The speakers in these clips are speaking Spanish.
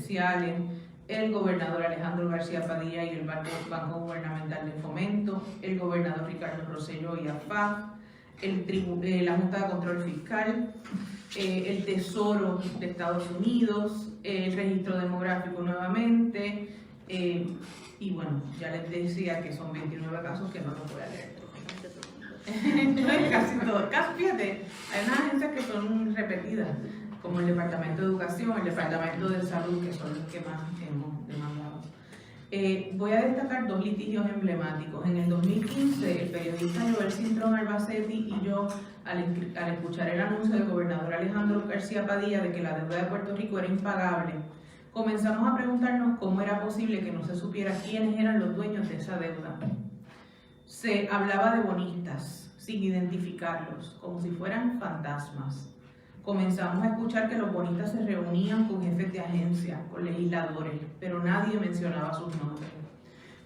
especiales, el gobernador Alejandro García Padilla y el Banco Gubernamental de Fomento, el gobernador Ricardo Rosselló y AFAF, la Junta de Control Fiscal, el Tesoro de Estados Unidos, el registro demográfico nuevamente, y bueno, ya les decía que son 29 casos que no los voy a leer. Casi todo. Fíjate, hay unas agencias que son repetidas, como el Departamento de Educación, el Departamento de Salud, que son los que más hemos demandado. Voy a destacar dos litigios emblemáticos. En el 2015, el periodista Joel Cintrón Albacete y yo, al escuchar el anuncio del gobernador Alejandro García Padilla de que la deuda de Puerto Rico era impagable, comenzamos a preguntarnos cómo era posible que no se supiera quiénes eran los dueños de esa deuda. Se hablaba de bonistas, sin identificarlos, como si fueran fantasmas. Comenzamos a escuchar que los bonistas se reunían con jefes de agencia, con legisladores, pero nadie mencionaba sus nombres.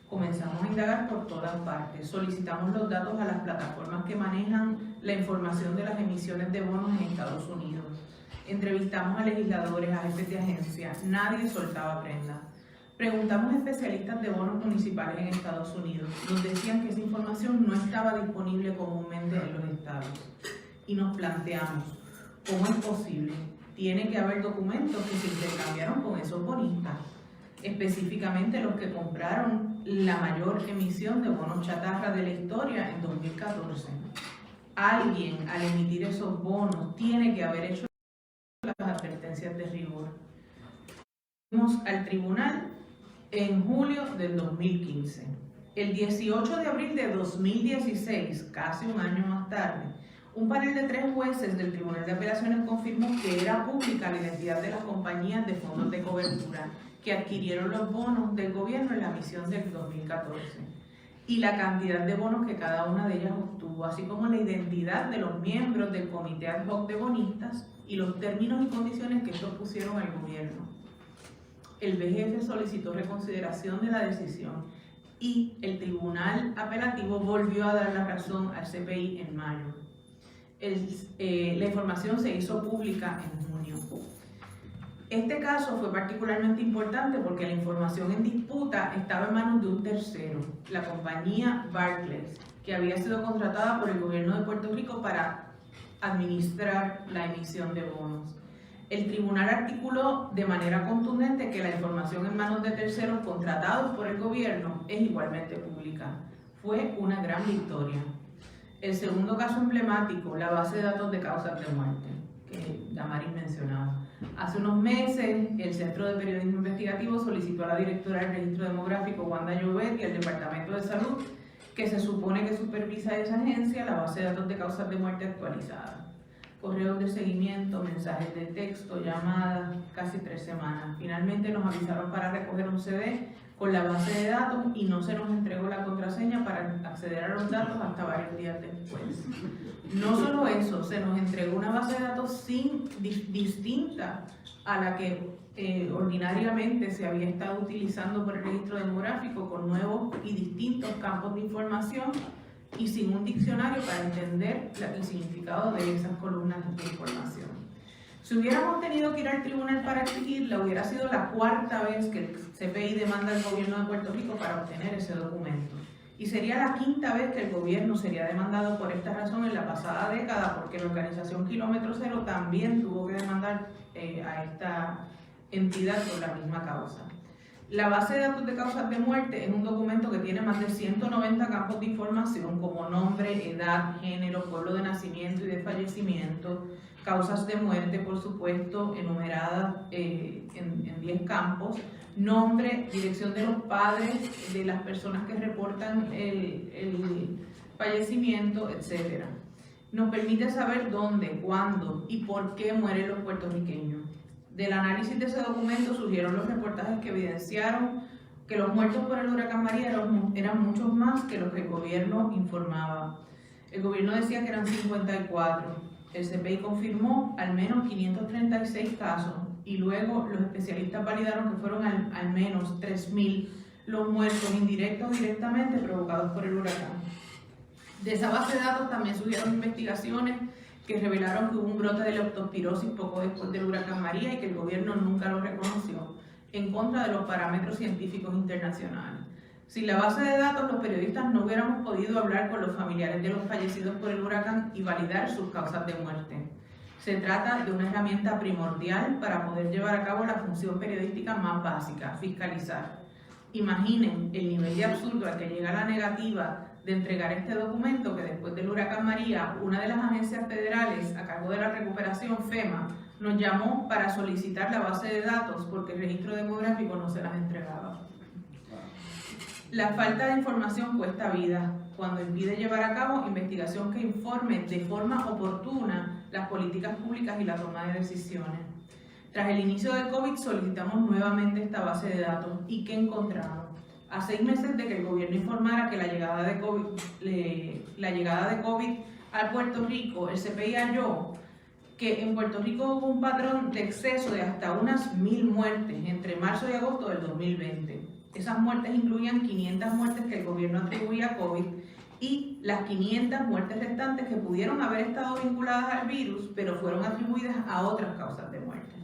Comenzamos a indagar por todas partes. Solicitamos los datos a las plataformas que manejan la información de las emisiones de bonos en Estados Unidos. Entrevistamos a legisladores, a jefes de agencia. Nadie soltaba prenda. Preguntamos a especialistas de bonos municipales en Estados Unidos. Nos decían que esa información no estaba disponible comúnmente en los estados. Y nos planteamos, ¿cómo es posible? Tiene que haber documentos que se intercambiaron con esos bonistas, específicamente los que compraron la mayor emisión de bonos chatarra de la historia en 2014. Alguien, al emitir esos bonos, tiene que haber hecho las advertencias de rigor. Fuimos al tribunal en julio del 2015. El 18 de abril de 2016, casi un año más tarde, un panel de 3 jueces del Tribunal de Apelaciones confirmó que era pública la identidad de las compañías de fondos de cobertura que adquirieron los bonos del gobierno en la emisión del 2014 y la cantidad de bonos que cada una de ellas obtuvo, así como la identidad de los miembros del Comité Ad Hoc de Bonistas y los términos y condiciones que estos pusieron al gobierno. El BGF solicitó reconsideración de la decisión y el Tribunal Apelativo volvió a dar la razón al CPI en mayo. La información se hizo pública en junio. Este caso fue particularmente importante porque la información en disputa estaba en manos de un tercero, la compañía Barclays, que había sido contratada por el gobierno de Puerto Rico para administrar la emisión de bonos. El tribunal articuló de manera contundente que la información en manos de terceros contratados por el gobierno es igualmente pública. Fue una gran victoria. El segundo caso emblemático, la base de datos de causas de muerte, que Damaris mencionaba. Hace unos meses, el Centro de Periodismo Investigativo solicitó a la directora del Registro Demográfico, Wanda Llobet, y al Departamento de Salud, que se supone que supervisa esa agencia, la base de datos de causas de muerte actualizada. Correos de seguimiento, mensajes de texto, llamadas, casi 3 semanas. Finalmente nos avisaron para recoger un CD con la base de datos y no se nos entregó la contraseña para acceder a los datos hasta varios días después. No solo eso, se nos entregó una base de datos distinta a la que ordinariamente se había estado utilizando por el registro demográfico, con nuevos y distintos campos de información y sin un diccionario para entender el significado de esas columnas de información. Si hubiéramos tenido que ir al tribunal para exigirla, hubiera sido la 4ª vez que el CPI demanda al gobierno de Puerto Rico para obtener ese documento. Y sería la 5ª vez que el gobierno sería demandado por esta razón en la pasada década, porque la organización Kilómetro Cero también tuvo que demandar a esta entidad por la misma causa. La base de datos de causas de muerte es un documento que tiene más de 190 campos de información como nombre, edad, género, pueblo de nacimiento y de fallecimiento, causas de muerte, por supuesto, enumeradas en 10 campos, nombre, dirección de los padres, de las personas que reportan el fallecimiento, etc. Nos permite saber dónde, cuándo y por qué mueren los puertorriqueños. Del análisis de ese documento surgieron los reportajes que evidenciaron que los muertos por el huracán María eran muchos más que los que el gobierno informaba. El gobierno decía que eran 54. El CPI confirmó al menos 536 casos y luego los especialistas validaron que fueron al menos 3.000 los muertos indirectos o directamente provocados por el huracán. De esa base de datos también surgieron investigaciones que revelaron que hubo un brote de leptospirosis poco después del huracán María y que el gobierno nunca lo reconoció. en contra de los parámetros científicos internacionales. Sin la base de datos, los periodistas no hubiéramos podido hablar con los familiares de los fallecidos por el huracán y validar sus causas de muerte. Se trata de una herramienta primordial para poder llevar a cabo la función periodística más básica, fiscalizar. Imaginen el nivel de absurdo al que llega la negativa de entregar este documento, que después del huracán María, una de las agencias federales a cargo de la recuperación, FEMA, nos llamó para solicitar la base de datos porque el registro demográfico no se las entregaba. La falta de información cuesta vida cuando impide llevar a cabo investigación que informe de forma oportuna las políticas públicas y la toma de decisiones. Tras el inicio del COVID solicitamos nuevamente esta base de datos. ¿Y qué encontramos? A 6 meses de que el gobierno informara que la llegada de COVID a Puerto Rico, el CPI halló que en Puerto Rico hubo un patrón de exceso de hasta unas 1000 muertes entre marzo y agosto del 2020. Esas muertes incluían 500 muertes que el gobierno atribuía a COVID y las 500 muertes restantes que pudieron haber estado vinculadas al virus, pero fueron atribuidas a otras causas de muerte.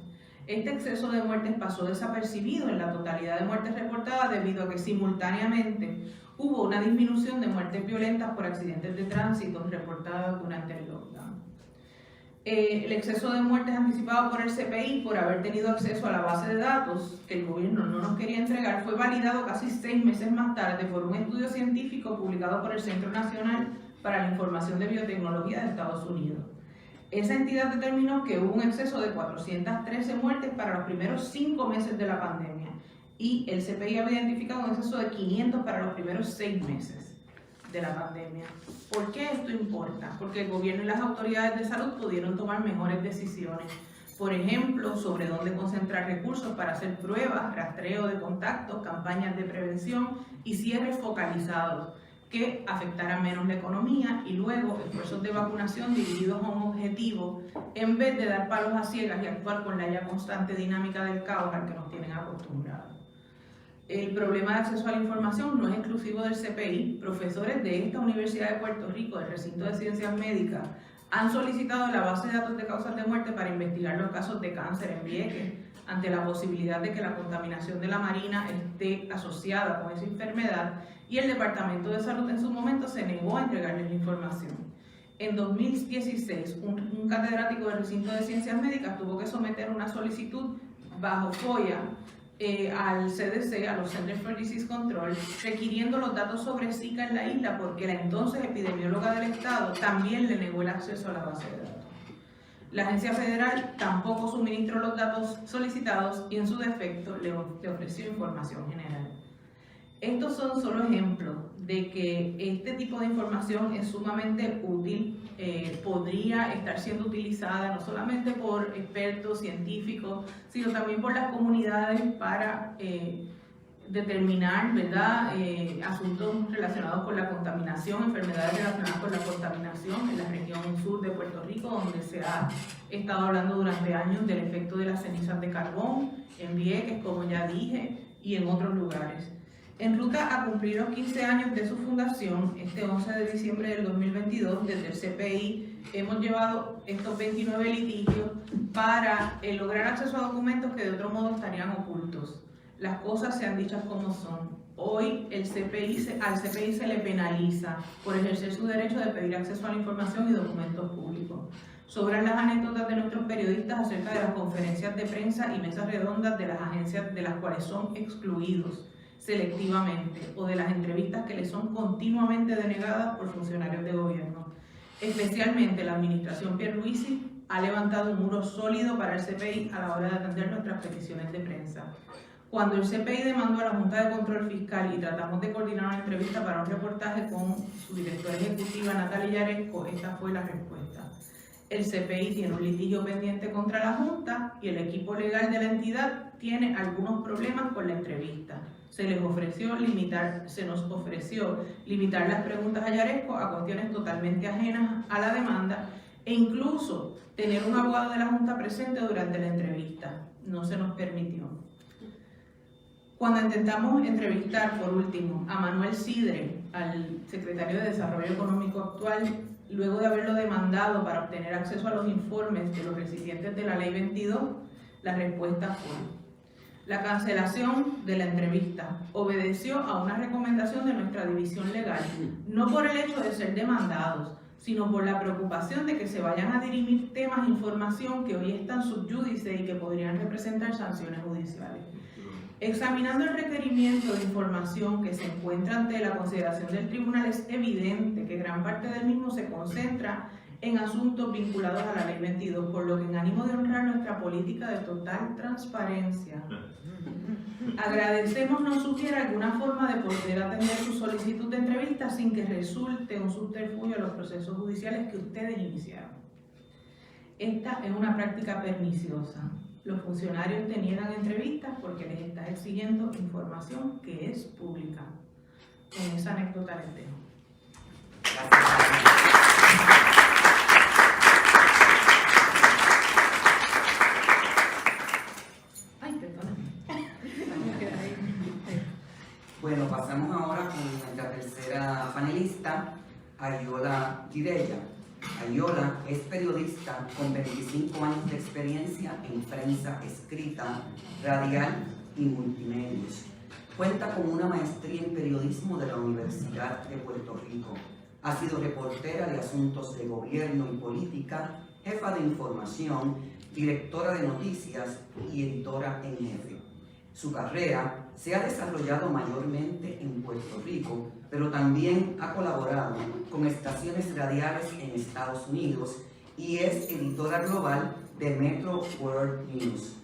Este exceso de muertes pasó desapercibido en la totalidad de muertes reportadas debido a que simultáneamente hubo una disminución de muertes violentas por accidentes de tránsito reportadas durante el lockdown. El exceso de muertes anticipado por el CPI por haber tenido acceso a la base de datos que el gobierno no nos quería entregar fue validado casi 6 meses más tarde por un estudio científico publicado por el Centro Nacional para la Información de Biotecnología de Estados Unidos. Esa entidad determinó que hubo un exceso de 413 muertes para los primeros 5 meses de la pandemia y el CPI había identificado un exceso de 500 para los primeros 6 meses de la pandemia. ¿Por qué esto importa? Porque el gobierno y las autoridades de salud pudieron tomar mejores decisiones. Por ejemplo, sobre dónde concentrar recursos para hacer pruebas, rastreo de contactos, campañas de prevención y cierres focalizados que afectaran menos la economía y luego esfuerzos de vacunación dirigidos a un objetivo en vez de dar palos a ciegas y actuar con la ya constante dinámica del caos al que nos tienen acostumbrados. El problema de acceso a la información no es exclusivo del CPI. Profesores de esta Universidad de Puerto Rico, del recinto de Ciencias Médicas, han solicitado la base de datos de causas de muerte para investigar los casos de cáncer en Vieques, ante la posibilidad de que la contaminación de la marina esté asociada con esa enfermedad, y el Departamento de Salud en su momento se negó a entregarles la información. En 2016, un catedrático del recinto de Ciencias Médicas tuvo que someter una solicitud bajo FOIA al CDC, a los Centers for Disease Control, requiriendo los datos sobre Zika en la isla porque la entonces epidemióloga del estado también le negó el acceso a la base de datos. La agencia federal tampoco suministró los datos solicitados y en su defecto le ofreció información general. Estos son solo ejemplos de que este tipo de información es sumamente útil, podría estar siendo utilizada no solamente por expertos científicos, sino también por las comunidades para determinar, ¿verdad?, asuntos relacionados con la contaminación, enfermedades relacionadas con la contaminación en la región sur de Puerto Rico, donde se ha estado hablando durante años del efecto de las cenizas de carbón, en Vieques, como ya dije, y en otros lugares. En ruta a cumplir los 15 años de su fundación, este 11 de diciembre del 2022, desde el CPI, hemos llevado estos 29 litigios para lograr acceso a documentos que de otro modo estarían ocultos. Las cosas sean dichas como son. Hoy al CPI se le penaliza por ejercer su derecho de pedir acceso a la información y documentos públicos. Sobran las anécdotas de nuestros periodistas acerca de las conferencias de prensa y mesas redondas de las agencias de las cuales son excluidos selectivamente, o de las entrevistas que les son continuamente denegadas por funcionarios de gobierno. Especialmente la administración Pierluisi ha levantado un muro sólido para el CPI a la hora de atender nuestras peticiones de prensa. Cuando el CPI demandó a la Junta de Control Fiscal y tratamos de coordinar una entrevista para un reportaje con su directora ejecutiva Natalia Yaresco, esta fue la respuesta. El CPI tiene un litigio pendiente contra la Junta y el equipo legal de la entidad tiene algunos problemas con la entrevista. Se nos ofreció limitar las preguntas a Yaresco a cuestiones totalmente ajenas a la demanda e incluso tener un abogado de la Junta presente durante la entrevista. No se nos permitió. Cuando intentamos entrevistar, por último, a Manuel Sidre, al secretario de Desarrollo Económico actual, luego de haberlo demandado para obtener acceso a los informes de los recipientes de la Ley 22, la respuesta fue: La cancelación de la entrevista obedeció a una recomendación de nuestra división legal, no por el hecho de ser demandados, sino por la preocupación de que se vayan a dirimir temas de información que hoy están sub judice y que podrían representar sanciones judiciales. Examinando el requerimiento de información que se encuentra ante la consideración del tribunal, es evidente que gran parte del mismo se concentra en asuntos vinculados a la Ley 22, por lo que en ánimo de honrar nuestra política de total transparencia, agradecemos nos sugiera alguna forma de poder atender su solicitud de entrevista sin que resulte un subterfugio a los procesos judiciales que ustedes iniciaron. Esta es una práctica perniciosa. Los funcionarios te niegan entrevistas porque les estás exigiendo información que es pública. Con esa anécdota les dejo. Bueno, pasamos ahora con nuestra tercera panelista, Ayola Girella. Ayola es periodista con 25 años de experiencia en prensa escrita, radial y multimedios. Cuenta con una maestría en periodismo de la Universidad de Puerto Rico. Ha sido reportera de asuntos de gobierno y política, jefa de información, directora de noticias y editora en jefe. Su carrera se ha desarrollado mayormente en Puerto Rico, pero también ha colaborado con estaciones radiales en Estados Unidos y es editora global de Metro World News.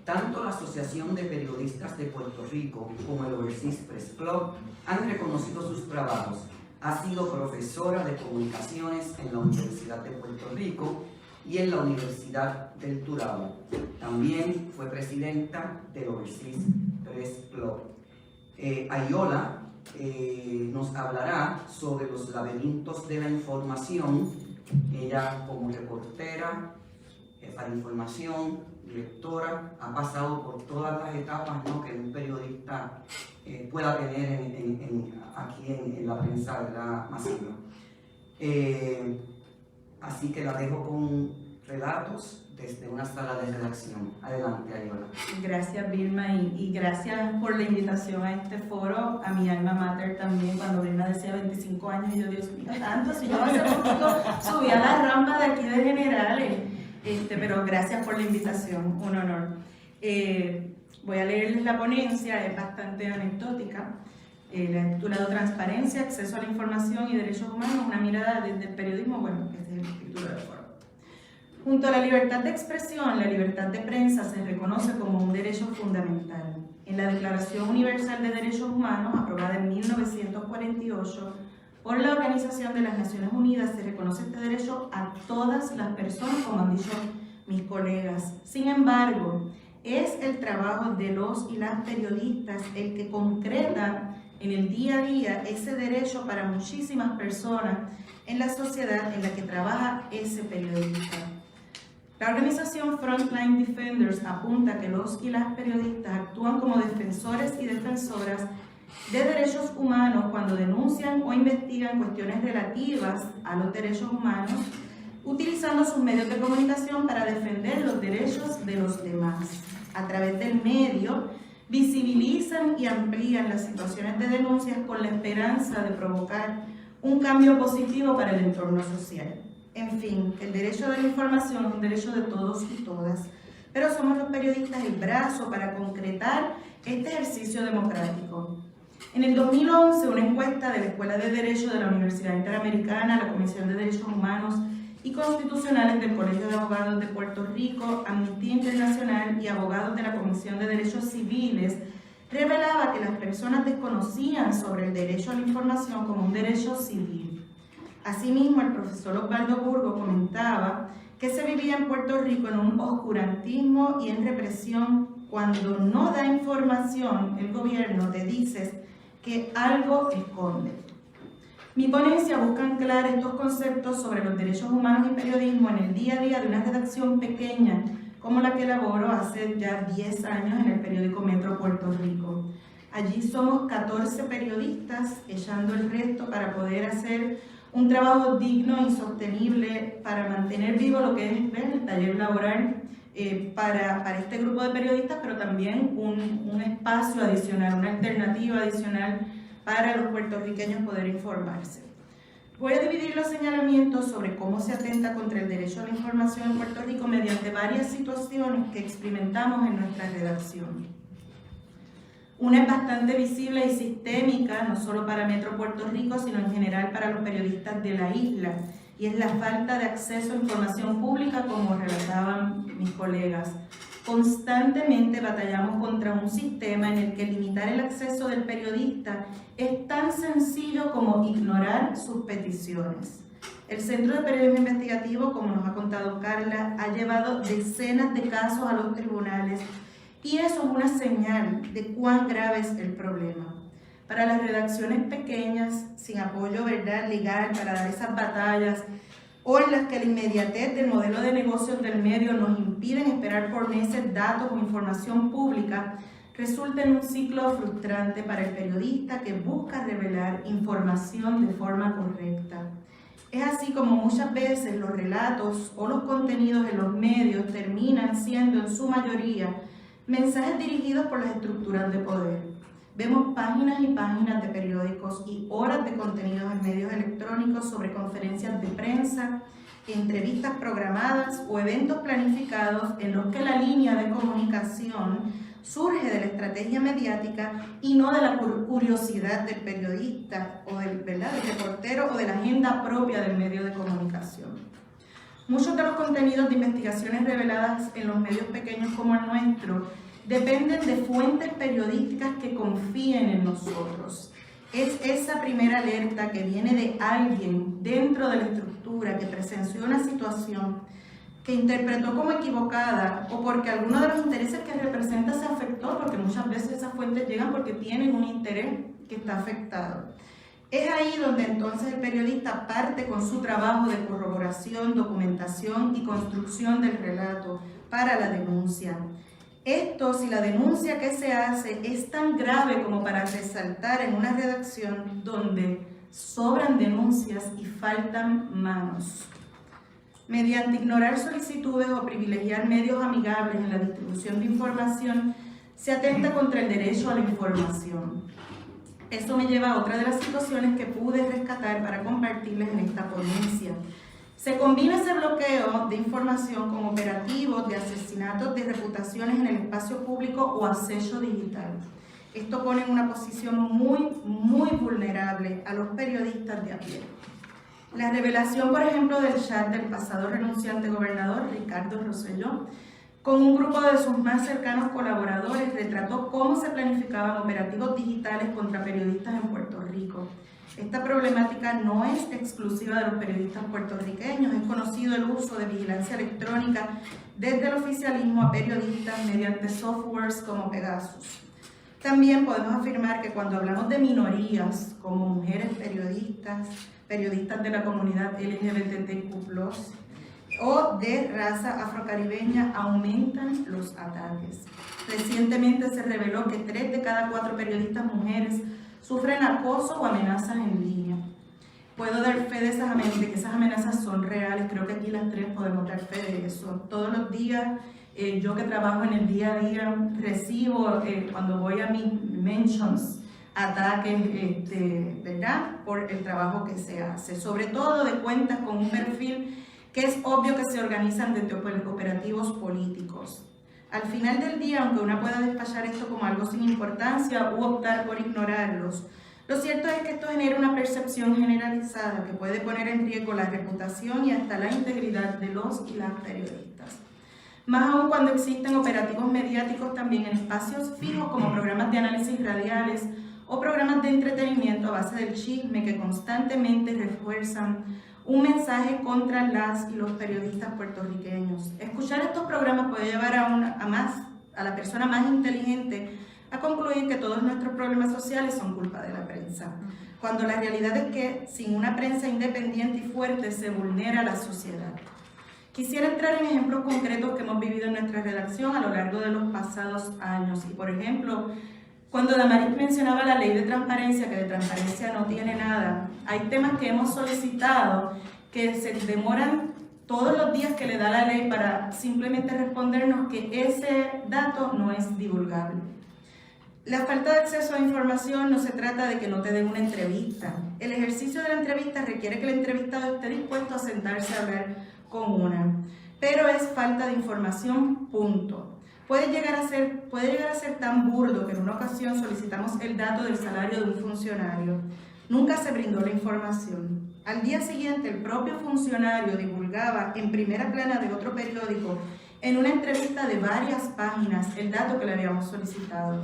Tanto la Asociación de Periodistas de Puerto Rico como el Overseas Press Club han reconocido sus trabajos. Ha sido profesora de comunicaciones en la Universidad de Puerto Rico y en la Universidad del Turabo. También fue presidenta del Overseas Press Club. Ayola nos hablará sobre los laberintos de la información. Ella, como reportera, jefa de información, directora, ha pasado por todas las etapas, ¿no?, que un periodista pueda tener aquí en la prensa, ¿verdad?, masiva. Así que la dejo con relatos desde una sala de redacción. Adelante, Ayola. Gracias, Vilma, y gracias por la invitación a este foro, a mi alma mater también. Cuando Vilma decía 25 años, y yo, Dios mío, tanto, si yo hace poquito subí a la rampa de aquí de Generales, pero gracias por la invitación, un honor. Voy a leerles la ponencia, es bastante anecdótica. La he titulado Transparencia, Acceso a la Información y Derechos Humanos, una mirada desde el periodismo. Bueno, ese es el título del foro. Junto a la libertad de expresión, la libertad de prensa se reconoce como un derecho fundamental. En la Declaración Universal de Derechos Humanos, aprobada en 1948 por la Organización de las Naciones Unidas, se reconoce este derecho a todas las personas, como han dicho mis colegas. Sin embargo, es el trabajo de los y las periodistas el que concreta en el día a día ese derecho para muchísimas personas en la sociedad en la que trabaja ese periodista. La organización Frontline Defenders apunta que los y las periodistas actúan como defensores y defensoras de derechos humanos cuando denuncian o investigan cuestiones relativas a los derechos humanos, utilizando sus medios de comunicación para defender los derechos de los demás. A través del medio, visibilizan y amplían las situaciones de denuncias con la esperanza de provocar un cambio positivo para el entorno social. En fin, el derecho de la información es un derecho de todos y todas, pero somos los periodistas el brazo para concretar este ejercicio democrático. En el 2011, una encuesta de la Escuela de Derecho de la Universidad Interamericana, la Comisión de Derechos Humanos y Constitucionales del Colegio de Abogados de Puerto Rico, Amnistía Internacional y abogados de la Comisión de Derechos Civiles revelaba que las personas desconocían sobre el derecho a la información como un derecho civil. Asimismo, el profesor Osvaldo Burgo comentaba que se vivía en Puerto Rico en un oscurantismo y en represión. Cuando no da información, el gobierno te dice que algo esconde. Mi ponencia busca anclar estos conceptos sobre los derechos humanos y periodismo en el día a día de una redacción pequeña como la que elaboro hace ya 10 años en el periódico Metro Puerto Rico. Allí somos 14 periodistas echando el resto para poder hacer un trabajo digno y sostenible para mantener vivo lo que es el taller laboral para este grupo de periodistas, pero también un espacio adicional, una alternativa adicional para los puertorriqueños poder informarse. Voy a dividir los señalamientos sobre cómo se atenta contra el derecho a la información en Puerto Rico mediante varias situaciones que experimentamos en nuestra redacción. Una es bastante visible y sistémica, no solo para Metro Puerto Rico, sino en general para los periodistas de la isla, y es la falta de acceso a información pública, como relataban mis colegas. Constantemente batallamos contra un sistema en el que limitar el acceso del periodista es tan sencillo como ignorar sus peticiones. El Centro de Periodismo Investigativo, como nos ha contado Carla, ha llevado decenas de casos a los tribunales y eso es una señal de cuán grave es el problema. Para las redacciones pequeñas, sin apoyo, ¿verdad?, legal para dar esas batallas, o en las que la inmediatez del modelo de negocios del medio nos impiden esperar por meses datos o información pública, resulta en un ciclo frustrante para el periodista que busca revelar información de forma correcta. Es así como muchas veces los relatos o los contenidos en los medios terminan siendo en su mayoría mensajes dirigidos por las estructuras de poder. Vemos páginas y páginas de periódicos y horas de contenidos en medios electrónicos sobre conferencias de prensa, entrevistas programadas o eventos planificados en los que la línea de comunicación surge de la estrategia mediática y no de la curiosidad del periodista o del reportero o de la agenda propia del medio de comunicación. Muchos de los contenidos de investigaciones reveladas en los medios pequeños como el nuestro dependen de fuentes periodísticas que confíen en nosotros. Es esa primera alerta que viene de alguien dentro de la estructura que presenció una situación que interpretó como equivocada o porque alguno de los intereses que representa se afectó, porque muchas veces esas fuentes llegan porque tienen un interés que está afectado. Es ahí donde entonces el periodista parte con su trabajo de corroboración, documentación y construcción del relato para la denuncia. Esto, si la denuncia que se hace es tan grave como para resaltar en una redacción donde sobran denuncias y faltan manos. Mediante ignorar solicitudes o privilegiar medios amigables en la distribución de información, se atenta contra el derecho a la información. Eso me lleva a otra de las situaciones que pude rescatar para compartirles en esta ponencia. Se combina ese bloqueo de información con operativos de asesinatos de reputaciones en el espacio público o acecho digital. Esto pone en una posición muy vulnerable a los periodistas de a pie. La revelación, por ejemplo, del chat del pasado renunciante gobernador Ricardo Rosselló, con un grupo de sus más cercanos colaboradores, retrató cómo se planificaban operativos digitales contra periodistas en Puerto Rico. Esta problemática no es exclusiva de los periodistas puertorriqueños, es conocido el uso de vigilancia electrónica desde el oficialismo a periodistas mediante softwares como Pegasus. También podemos afirmar que cuando hablamos de minorías, como mujeres periodistas, periodistas de la comunidad LGBTQ+, o de raza afrocaribeña, aumentan los ataques. Recientemente se reveló que 3 de cada 4 periodistas mujeres sufren acoso o amenazas en línea. Puedo dar fe de que esas amenazas son reales, creo que aquí las 3 podemos dar fe de eso. Todos los días, yo que trabajo en el día a día, recibo cuando voy a mis mentions, ataques, ¿verdad?, por el trabajo que se hace, sobre todo de cuentas con un perfil que es obvio que se organizan desde operativos políticos. Al final del día, aunque una pueda despachar esto como algo sin importancia u optar por ignorarlos, lo cierto es que esto genera una percepción generalizada que puede poner en riesgo la reputación y hasta la integridad de los y las periodistas. Más aún cuando existen operativos mediáticos también en espacios fijos como programas de análisis radiales o programas de entretenimiento a base del chisme que constantemente refuerzan un mensaje contra las y los periodistas puertorriqueños. Escuchar estos programas puede llevar a la persona más inteligente a concluir que todos nuestros problemas sociales son culpa de la prensa, cuando la realidad es que sin una prensa independiente y fuerte se vulnera la sociedad. Quisiera entrar en ejemplos concretos que hemos vivido en nuestra redacción a lo largo de los pasados años. Y por ejemplo, cuando Damaris mencionaba la ley de transparencia, que de transparencia no tiene nada, hay temas que hemos solicitado que se demoran todos los días que le da la ley para simplemente respondernos que ese dato no es divulgable. La falta de acceso a información no se trata de que no te den una entrevista. El ejercicio de la entrevista requiere que el entrevistado esté dispuesto a sentarse a hablar con una, pero es falta de información, punto. Puede llegar a ser tan burdo que en una ocasión solicitamos el dato del salario de un funcionario. Nunca se brindó la información. Al día siguiente, el propio funcionario divulgaba en primera plana de otro periódico, en una entrevista de varias páginas, el dato que le habíamos solicitado.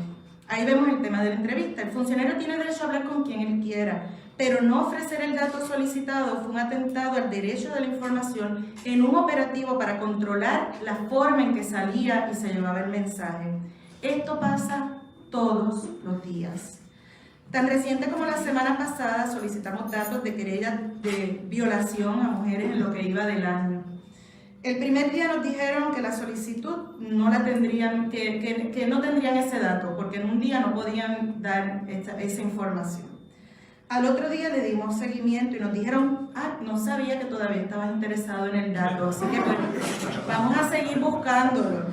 Ahí vemos el tema de la entrevista. El funcionario tiene derecho a hablar con quien él quiera, pero no ofrecer el dato solicitado fue un atentado al derecho de la información en un operativo para controlar la forma en que salía y se llevaba el mensaje. Esto pasa todos los días. Tan reciente como la semana pasada solicitamos datos de querellas de violación a mujeres en lo que iba del año. El primer día nos dijeron que la solicitud no la tendrían, que no tendrían ese dato, porque en un día no podían dar esa información. Al otro día le dimos seguimiento y nos dijeron, no sabía que todavía estabas interesado en el dato, así que bueno, vamos a seguir buscándolo.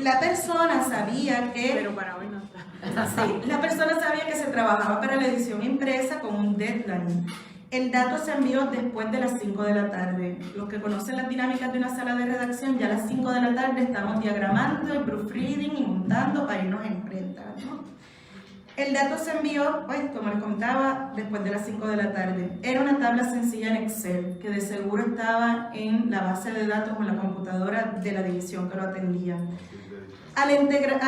La persona sabía que... Pero para hoy no está. Sí, la persona sabía que se trabajaba para la edición impresa con un deadline. El dato se envió después de las 5 de la tarde. Los que conocen las dinámicas de una sala de redacción, ya a las 5 de la tarde estamos diagramando, el proofreading y montando para irnos en imprenta, ¿no? El dato se envió, pues, como les contaba, después de las 5 de la tarde. Era una tabla sencilla en Excel, que de seguro estaba en la base de datos o en la computadora de la división que lo atendía. Al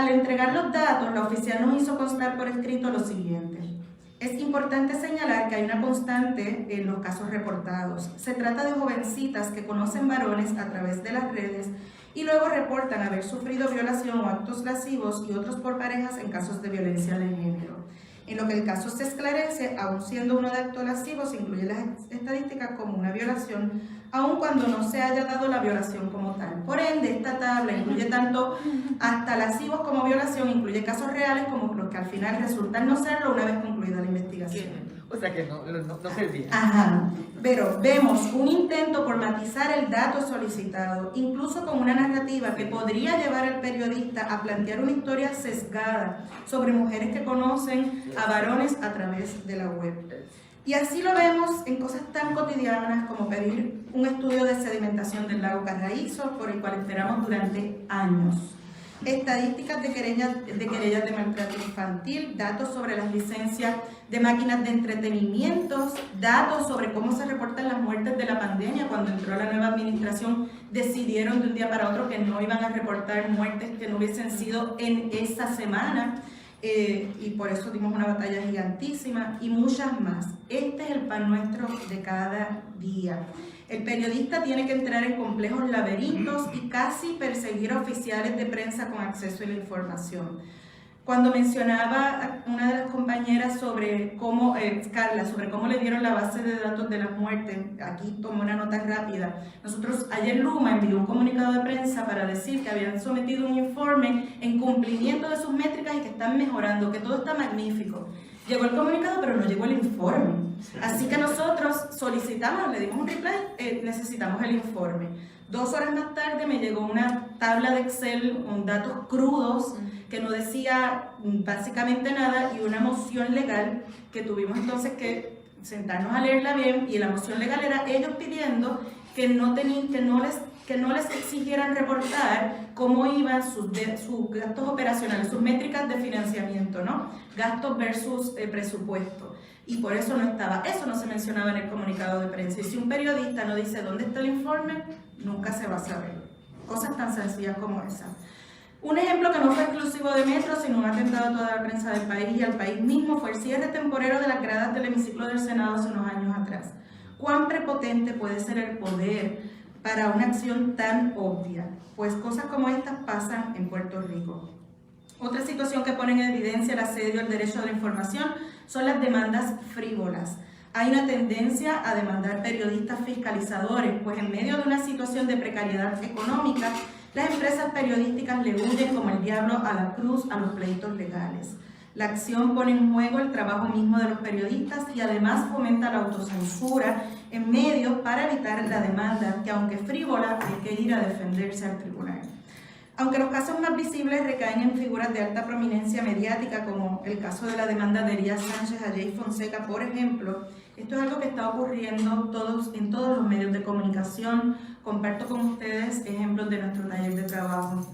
entregar los datos, la oficial nos hizo constar por escrito lo siguiente. Es importante señalar que hay una constante en los casos reportados. Se trata de jovencitas que conocen varones a través de las redes y luego reportan haber sufrido violación o actos lascivos y otros por parejas en casos de violencia de género. En lo que el caso se esclarece, aun siendo uno de actos lascivos, se incluye las estadísticas como una violación, aun cuando no se haya dado la violación como tal. Por ende, esta tabla incluye tanto hasta lascivos como violación, incluye casos reales como los que al final resultan no serlo una vez concluida la investigación. O sea que no servía. Ajá, pero vemos un intento por matizar el dato solicitado, incluso con una narrativa que podría llevar al periodista a plantear una historia sesgada sobre mujeres que conocen a varones a través de la web. Y así lo vemos en cosas tan cotidianas como pedir un estudio de sedimentación del lago Carraízo, por el cual esperamos durante años. Estadísticas de querellas de maltrato infantil, datos sobre las licencias de máquinas de entretenimientos, datos sobre cómo se reportan las muertes de la pandemia. Cuando entró la nueva administración decidieron de un día para otro que no iban a reportar muertes que no hubiesen sido en esa semana. Y por eso dimos una batalla gigantísima y muchas más. Este es el pan nuestro de cada día. El periodista tiene que entrar en complejos laberintos y casi perseguir a oficiales de prensa con acceso a la información. Cuando mencionaba una de las compañeras sobre cómo, Carla, sobre cómo le dieron la base de datos de las muertes, aquí tomé una nota rápida. Nosotros, ayer Luma envió un comunicado de prensa para decir que habían sometido un informe en cumplimiento de sus métricas y que están mejorando, que todo está magnífico. Llegó el comunicado, pero no llegó el informe. Así que nosotros solicitamos, le dimos un reply, necesitamos el informe. 2 horas más tarde me llegó una tabla de Excel con datos crudos que no decía básicamente nada y una moción legal que tuvimos entonces que sentarnos a leerla bien, y la moción legal era ellos pidiendo que no les exigieran reportar cómo iban sus gastos operacionales, sus métricas de financiamiento, ¿no? Gastos versus presupuesto. Y por eso no estaba, eso no se mencionaba en el comunicado de prensa. Y si un periodista no dice dónde está el informe, nunca se va a saber. Cosas tan sencillas como esa. Un ejemplo que no fue exclusivo de Metro, sino un atentado a toda la prensa del país y al país mismo, fue el cierre temporero de las gradas del hemiciclo del Senado hace unos años atrás. ¿Cuán prepotente puede ser el poder para una acción tan obvia? Pues cosas como estas pasan en Puerto Rico. Otra situación que pone en evidencia el asedio al derecho a la información son las demandas frívolas. Hay una tendencia a demandar periodistas fiscalizadores, pues en medio de una situación de precariedad económica, las empresas periodísticas le huyen como el diablo a la cruz a los pleitos legales. La acción pone en juego el trabajo mismo de los periodistas y además fomenta la autocensura en medios para evitar la demanda, que aunque frívola, hay que ir a defenderse al tribunal. Aunque los casos más visibles recaen en figuras de alta prominencia mediática, como el caso de la demanda de Elías Sánchez a Jay Fonseca, por ejemplo, esto es algo que está ocurriendo en todos los medios de comunicación. Comparto con ustedes ejemplos de nuestro taller de trabajo.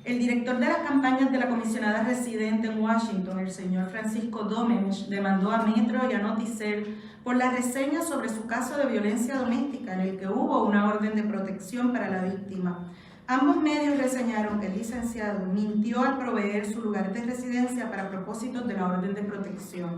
El director de las campañas de la comisionada residente en Washington, el señor Francisco Domenech, demandó a Metro y a Noticel por la reseña sobre su caso de violencia doméstica, en el que hubo una orden de protección para la víctima. Ambos medios reseñaron que el licenciado mintió al proveer su lugar de residencia para propósitos de la orden de protección.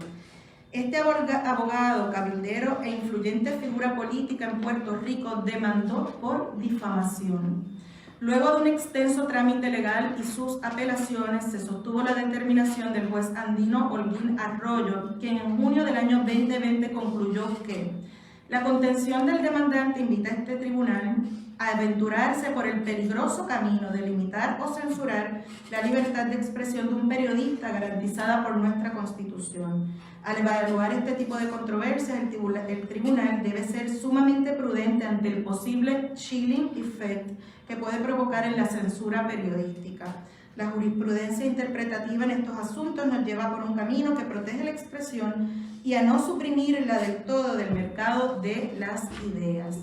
Este abogado, cabildero e influyente figura política en Puerto Rico demandó por difamación. Luego de un extenso trámite legal y sus apelaciones, se sostuvo la determinación del juez Andino Holguín Arroyo, quien en junio del año 2020 concluyó que la contención del demandante invita a este tribunal a aventurarse por el peligroso camino de limitar o censurar la libertad de expresión de un periodista garantizada por nuestra Constitución. Al evaluar este tipo de controversias, el tribunal debe ser sumamente prudente ante el posible chilling effect que puede provocar en la censura periodística. La jurisprudencia interpretativa en estos asuntos nos lleva por un camino que protege la expresión y a no suprimirla del todo del mercado de las ideas.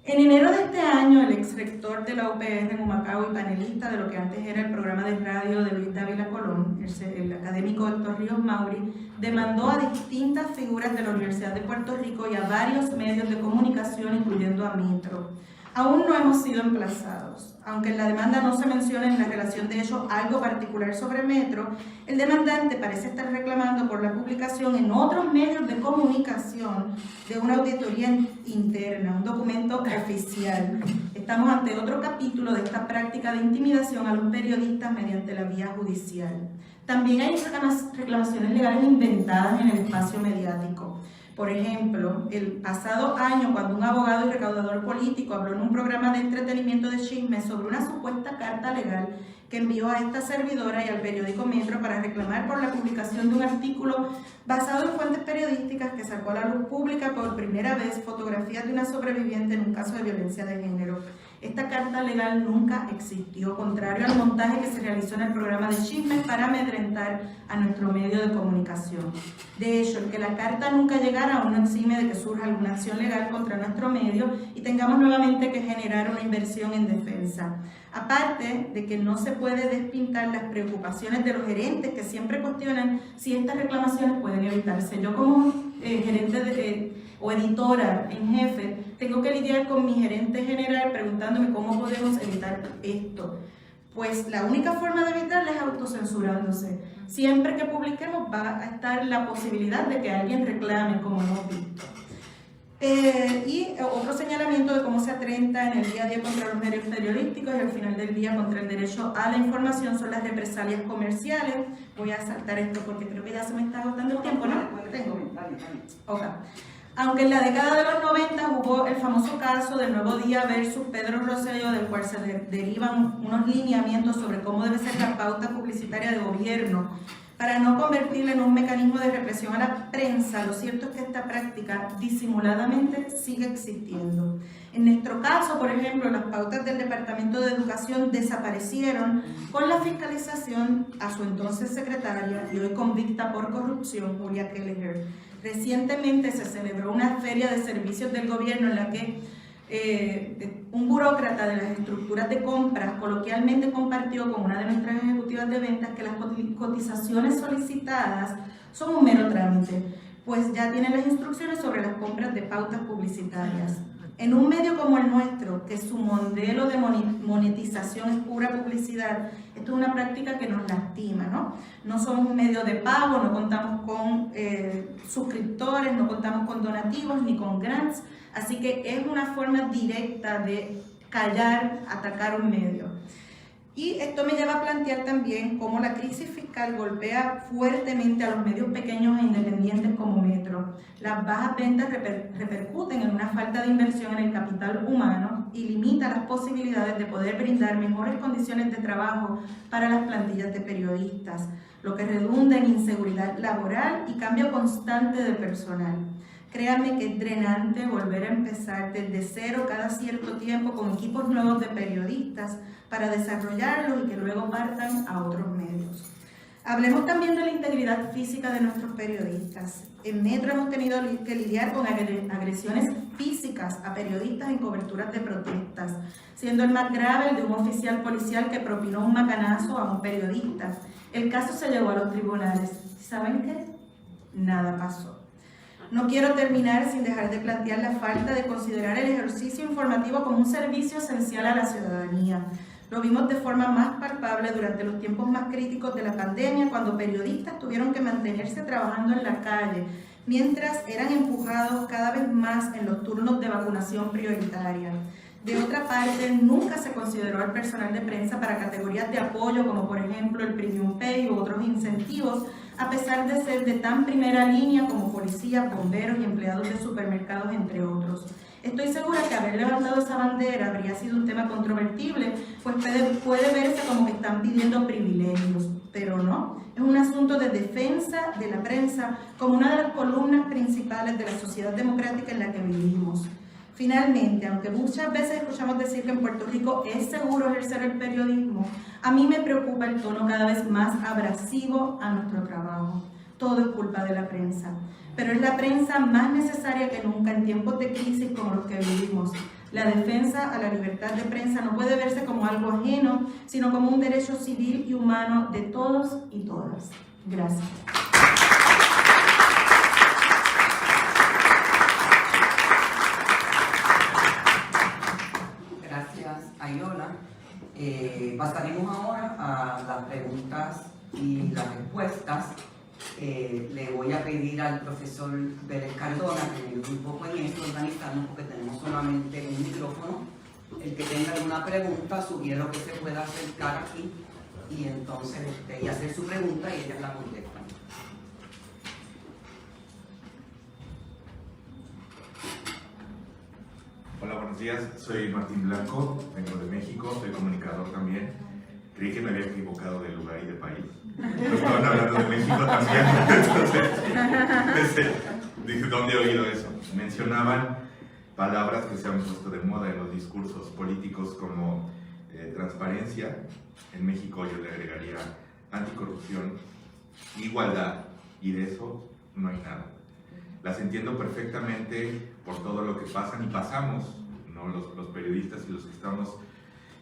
En enero de este año, el exrector de la UPR en Humacao y panelista de lo que antes era el programa de radio de Luis Dávila Colón, el académico Héctor Ríos Mauri, demandó a distintas figuras de la Universidad de Puerto Rico y a varios medios de comunicación, incluyendo a Metro. Aún no hemos sido emplazados. Aunque en la demanda no se menciona en la relación de hecho algo particular sobre Metro, el demandante parece estar reclamando por la publicación en otros medios de comunicación de una auditoría interna, un documento oficial. Estamos ante otro capítulo de esta práctica de intimidación a los periodistas mediante la vía judicial. También hay reclamaciones legales inventadas en el espacio mediático. Por ejemplo, el pasado año, cuando un abogado y recaudador político habló en un programa de entretenimiento de chismes sobre una supuesta carta legal que envió a esta servidora y al periódico Metro para reclamar por la publicación de un artículo basado en fuentes periodísticas que sacó a la luz pública por primera vez fotografías de una sobreviviente en un caso de violencia de género. Esta carta legal nunca existió, contrario al montaje que se realizó en el programa de chismes para amedrentar a nuestro medio de comunicación. De hecho, el que la carta nunca llegara aún no exime de que surja alguna acción legal contra nuestro medio y tengamos nuevamente que generar una inversión en defensa. Aparte de que no se puede despintar las preocupaciones de los gerentes que siempre cuestionan si estas reclamaciones pueden evitarse. Yo como gerente o editora en jefe, tengo que lidiar con mi gerente general preguntándome cómo podemos evitar esto. Pues la única forma de evitarla es autocensurándose. Siempre que publiquemos va a estar la posibilidad de que alguien reclame, como hemos visto. Y otro señalamiento de cómo se atenta en el día a día contra los medios periodísticos y al final del día contra el derecho a la información son las represalias comerciales. Voy a saltar esto porque creo que ya se me está agotando el tiempo, ¿no? Tengo. Okay. Aunque en la década de los 90 hubo el famoso caso del Nuevo Día versus Pedro Rosselló, del cual se derivan unos lineamientos sobre cómo debe ser la pauta publicitaria de gobierno para no convertirla en un mecanismo de represión a la prensa, lo cierto es que esta práctica disimuladamente sigue existiendo. En nuestro caso, por ejemplo, las pautas del Departamento de Educación desaparecieron con la fiscalización a su entonces secretaria y hoy convicta por corrupción, Julia Kelleher. Recientemente se celebró una feria de servicios del gobierno en la que un burócrata de las estructuras de compras coloquialmente compartió con una de nuestras ejecutivas de ventas que las cotizaciones solicitadas son un mero trámite, pues ya tienen las instrucciones sobre las compras de pautas publicitarias. En un medio como el nuestro, que su modelo de monetización es pura publicidad, esto es una práctica que nos lastima, ¿no? No somos un medio de pago, no contamos con suscriptores, no contamos con donativos ni con grants, así que es una forma directa de callar, atacar un medio. Y esto me lleva a plantear también cómo la crisis fiscal golpea fuertemente a los medios pequeños e independientes como Metro. Las bajas ventas repercuten en una falta de inversión en el capital humano y limita las posibilidades de poder brindar mejores condiciones de trabajo para las plantillas de periodistas, lo que redunda en inseguridad laboral y cambio constante de personal. Créanme que es drenante volver a empezar desde cero cada cierto tiempo con equipos nuevos de periodistas para desarrollarlos y que luego partan a otros medios. Hablemos también de la integridad física de nuestros periodistas. En Metro hemos tenido que lidiar con agresiones físicas a periodistas en coberturas de protestas, siendo el más grave el de un oficial policial que propinó un macanazo a un periodista. El caso se llevó a los tribunales. ¿Saben qué? Nada pasó. No quiero terminar sin dejar de plantear la falta de considerar el ejercicio informativo como un servicio esencial a la ciudadanía. Lo vimos de forma más palpable durante los tiempos más críticos de la pandemia, cuando periodistas tuvieron que mantenerse trabajando en la calle, mientras eran empujados cada vez más en los turnos de vacunación prioritaria. De otra parte, nunca se consideró al personal de prensa para categorías de apoyo, como por ejemplo el Premium Pay u otros incentivos, a pesar de ser de tan primera línea como policías, bomberos y empleados de supermercados, entre otros. Estoy segura que haber levantado esa bandera habría sido un tema controvertible, pues puede verse como que están pidiendo privilegios, pero no. Es un asunto de defensa de la prensa como una de las columnas principales de la sociedad democrática en la que vivimos. Finalmente, aunque muchas veces escuchamos decir que en Puerto Rico es seguro ejercer el periodismo, a mí me preocupa el tono cada vez más abrasivo a nuestro trabajo. Todo es culpa de la prensa, pero es la prensa más necesaria que nunca en tiempos de crisis como los que vivimos. La defensa a la libertad de prensa no puede verse como algo ajeno, sino como un derecho civil y humano de todos y todas. Gracias. Gracias, Ayola. Pasaremos ahora a las preguntas y las respuestas. Le voy a pedir al profesor Vélez Cardona que me ayude un poco en esto, organizarnos, porque tenemos solamente un micrófono. El que tenga alguna pregunta, sugiero que se pueda acercar aquí y entonces y hacer su pregunta y ellas la contestan. Hola, buenos días. Soy Martín Blanco, vengo de México, soy comunicador también. Creí que me había equivocado de lugar y de país. No estaban hablando de México también. Entonces, dije, ¿dónde he oído eso? Mencionaban palabras que se han puesto de moda en los discursos políticos como transparencia. En México yo le agregaría anticorrupción, igualdad, y de eso no hay nada. Las entiendo perfectamente por todo lo que pasan y pasamos, ¿no? Los periodistas y los que estamos,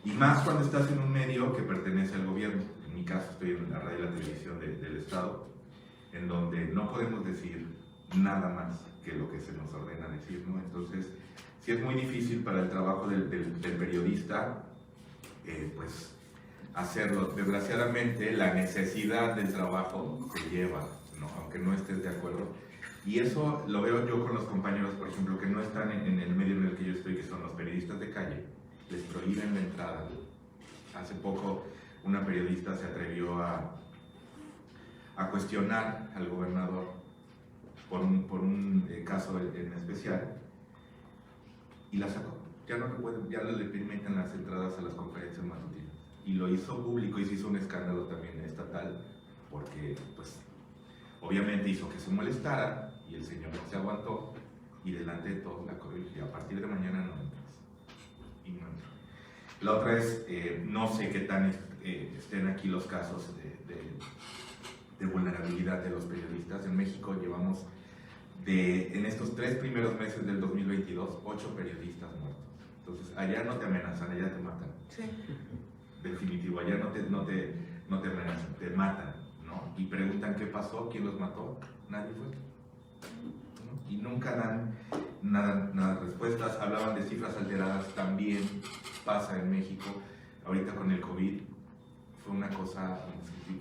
y más cuando estás en un medio que pertenece al gobierno. En mi caso estoy en la radio y la televisión del Estado, en donde no podemos decir nada más que lo que se nos ordena decir, ¿no? Entonces, sí es muy difícil para el trabajo del periodista, pues, hacerlo. Desgraciadamente, la necesidad del trabajo te lleva, ¿no? Aunque no estés de acuerdo. Y eso lo veo yo con los compañeros, por ejemplo, que no están en el medio en el que yo estoy, que son los periodistas de calle. Les prohíben la entrada. Hace poco una periodista se atrevió a cuestionar al gobernador por un caso en especial y la sacó. Ya no le permiten las entradas a las conferencias matutinas. Y lo hizo público y se hizo un escándalo también estatal, porque pues obviamente hizo que se molestara y el señor no se aguantó y delante de todos la corrió y a partir de mañana no entras. Y no entró. La otra es, no sé qué tan estén aquí los casos de vulnerabilidad de los periodistas. En México llevamos en estos 3 primeros meses del 2022, 8 periodistas muertos. Entonces, allá no te amenazan, allá te matan. Sí. Definitivo, allá no te amenazan, te matan, ¿no? Y preguntan qué pasó, quién los mató, nadie fue, ¿no? Y nunca dan nada respuestas. Hablaban de cifras alteradas, también pasa en México. Ahorita con el COVID fue una cosa